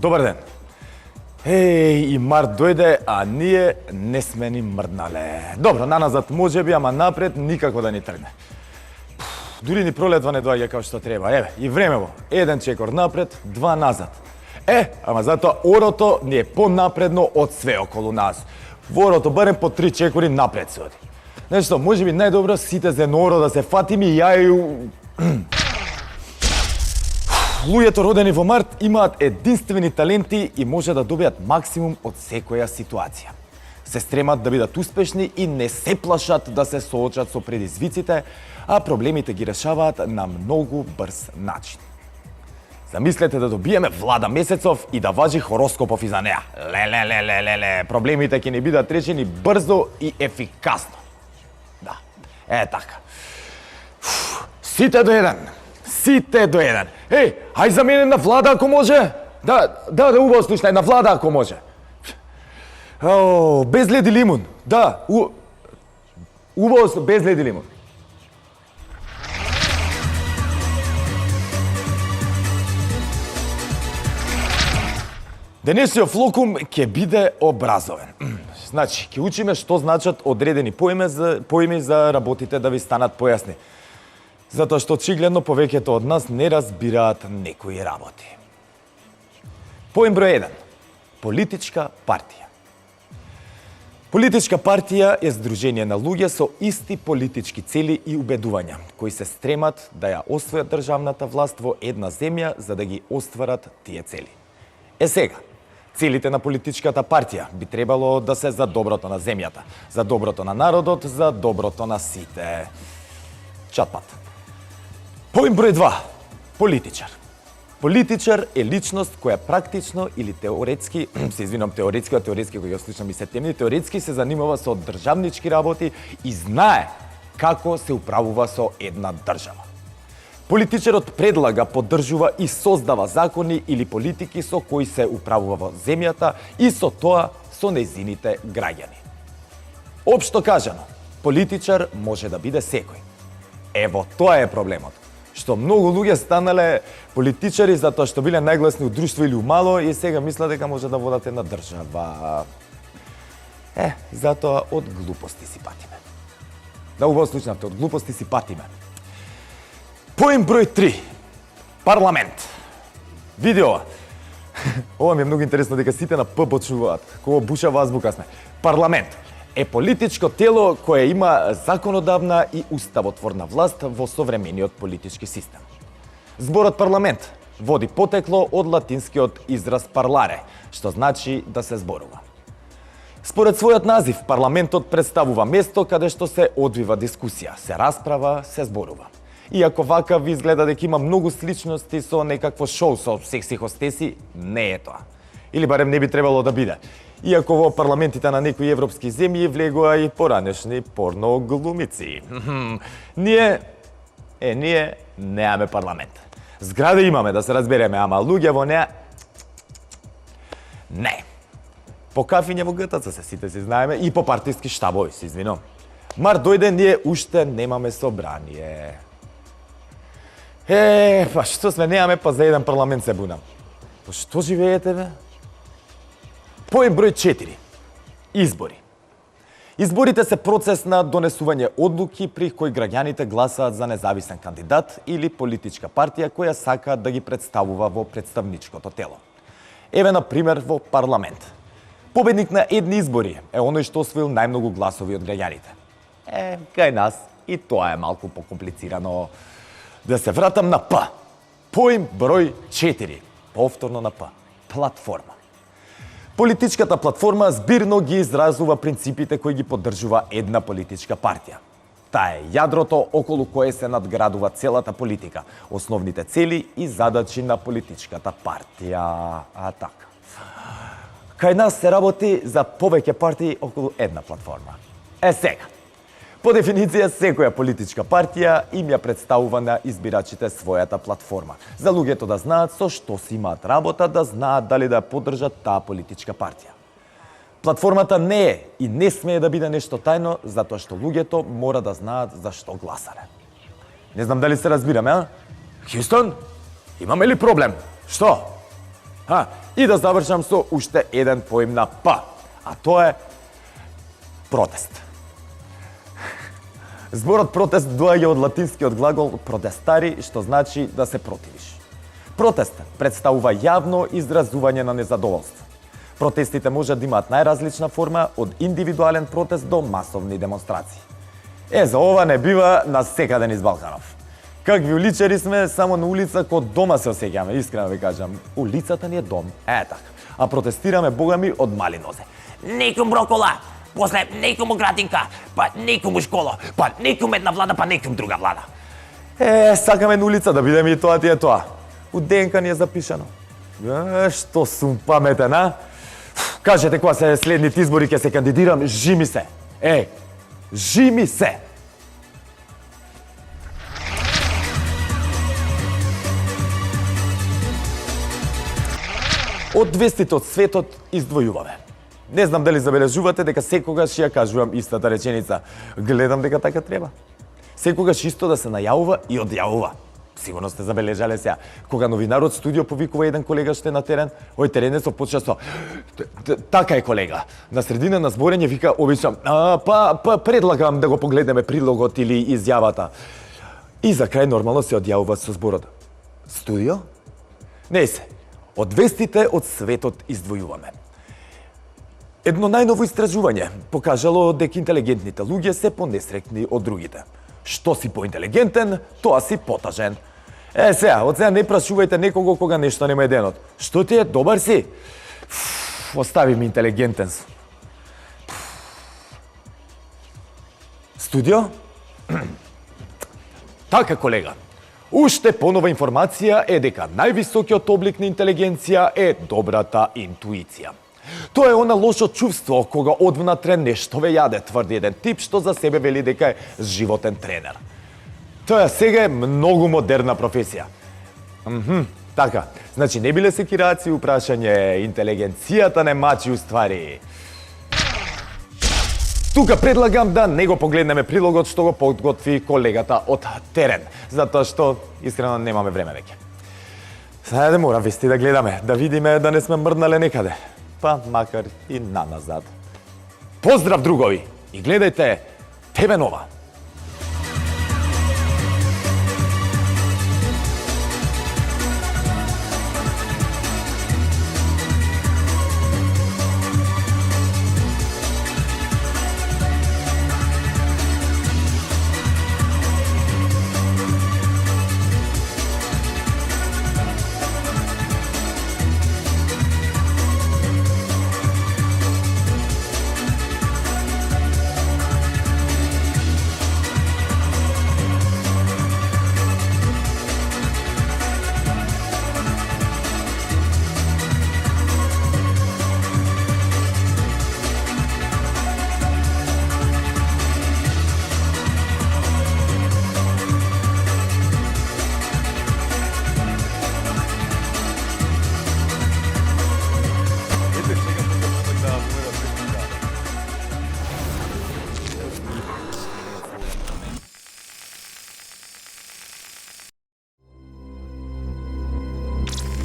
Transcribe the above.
Добар ден. Еј, и март дојде, а ние не сме ни мрднале. Добро, наназад може би, ама напред никако да ни тргне. Дури ни пролетва не доаѓа како што треба. Еве, и времево. 1 чекор напред, 2 назад. Ама затоа орото ни е понапредно од све околу нас. Во орото барем по 3 чекори напред се оди. Нешто, може би најдобро сите за едно оро да се фатиме и јају... Луѓето родени во март имаат единствени таленти и може да добијат максимум од секоја ситуација. Се стремат да бидат успешни и не се плашат да се соочат со предизвиците, а проблемите ги решаваат на многу брз начин. Замислете да добиеме Влада Месецов и да важи хороскопов и за неа. Леле, проблемите ќе ни бидат решени брзо и ефикасно. Да, така. Сите до еден. Сите до еден. Ај за мене на Влада ако може. Да, убаво слушај, на Влада ако може. Без лед и лимун. Да, убаво без лед и лимун. Денесиот флокум ќе биде образовен. Значи, ќе учиме што значат одредени поими за работите да ви станат појасни. Затоа што очигледно повеќето од нас не разбираат некои работи. Поим број 1. Политичка партија. Политичка партија е здружение на луѓе со исти политички цели и убедувања, кои се стремат да ја освојат државната власт во една земја за да ги остварат тие цели. Сега, целите на политичката партија би требало да се за доброто на земјата, за доброто на народот, за доброто на сите. Чатпат. Поим број 2. Политичар. Политичар е личност која практично или теоретски, теоретски кој ја слушам и се темни, теоретски се занимава со државнички работи и знае како се управува со една држава. Политичарот предлага, поддржува и создава закони или политики со кои се управува во земјата и со тоа со нејзините граѓани. Општо кажано, политичар може да биде секој. Ево, тоа е проблемот. Што многу луѓе станале политичари затоа што биле најгласни у друштво или у мало и сега мислат дека може да водат една држава. Затоа од глупости си патиме. Да, убаво слушнавте, од глупости си патиме. Поим број 3. Парламент. Видео. Ова ми е многу интересно дека сите на П почнуваат. Кога бушава азбука сме. Парламент е политичко тело кое има законодавна и уставотворна власт во современиот политички систем. Зборот парламент води потекло од латинскиот израз parlare, што значи да се зборува. Според својот назив, парламентот представува место каде што се одвива дискусија, се расправа, се зборува. Иако вака ви изгледа дека има многу сличности со некакво шоу со секси хостеси, не е тоа. Или барем не би требало да биде. Иако во парламентите на некои европски земји влегува и поранешни порно глумици. Ние немаме парламент. Зграда имаме, да се разбереме, ама луѓе во неа... Не. По кафиње во ГТЦ се сите си знаеме и по партиски штабови, се извинувам. Март дојде, ние уште немаме собрание. Па што сме немаме, па за еден парламент се бунам. Па што живеете, бе? Поим број 4. Избори. Изборите се процес на донесување одлуки при кои граѓаните гласаат за независен кандидат или политичка партија која сака да ги представува во представничкото тело. Еве на пример во парламент. Победник на едни избори е оној што освоил најмногу гласови од граѓаните. Кај нас и тоа е малку покомплицирано. Да се вратам на П. Поим број 4. Повторно на П. Платформа. Политичката платформа збирно ги изразува принципите кои ги поддржува една политичка партија. Таа е јадрото околу кое се надградува целата политика, основните цели и задачи на политичката партија. Така. Кај нас се работи за повеќе партии околу една платформа. Сега. По дефиниција, секоја политичка партија им ја представува на избирачите својата платформа. За луѓето да знаат со што си имаат работа, да знаат дали да ја поддржат таа политичка партија. Платформата не е и не смее да биде нешто тајно, затоа што луѓето мора да знаат за што гласале. Не знам дали се разбираме, а? Хјустон, имаме ли проблем? Што? И да завршам со уште еден поим на П, а тоа е протест. Зборот протест доаѓа од латинскиот глагол protestari, што значи да се противиш. Протест представува јавно изразување на незадоволство. Протестите можат да имаат најразлична форма од индивидуален протест до масовни демонстрации. За ова не бива на секаде низ Балканов. Какви уличари сме, само на улица код дома се осеќаме, искрено ви кажам. Улицата ни е дом, така. А протестираме богами од мали нозе. Некум брокола, после некому градинка, па некому школа, па некум една влада, па некум друга влада. Сакаме на улица да бидеме и тоа ти е тоа. У ДНК ни е запишано. Што сум паметен, а? Кажете кога се следните избори ќе се кандидирам, жими се. Жими се. Од вестите од светот издвојуваме. Не знам дали забележувате дека секогаш ја кажувам истата реченица. Гледам дека така треба. Секогаш исто да се најавува и одјавува. Сигурно сте забележале сега. Кога новинарот студио повикува еден колега што е на терен, ој теренецот почна со така е колега. На средина на зборење вика обичам, предлагам да го погледнеме прилогот или изјавата. И за крај нормално се одјавува со зборот. Студио? Не се. Од вестите од светот издвојуваме. Едно најново истражување покажало дека интелигентните луѓе се понесрекни од другите. Што си поинтелигентен, тоа си потажен. Сега, од сега не прашувајте некого кога нешто нема е денот. Што ти е, добар си? Остави ми интелигентен. Студио? Така, колега. Уште понова информација е дека највисокиот облик на интелигенција е добрата интуиција. Тоа е она лошо чувство кога одвнатре нешто ве јаде, тврди еден тип што за себе вели дека е животен тренер. Тоа сега е многу модерна професија. Така, значи не биле секираци упрашање, интелигенцијата не мачи уствари. Тука предлагам да не го погледнеме прилогот што го подготви колегата од терен, затоа што искрено немаме време веќе. Сега мора вести да гледаме, да видиме да не сме мрднале некаде. Па макар и на назад. Поздрав другови и гледајте ТВ Нова.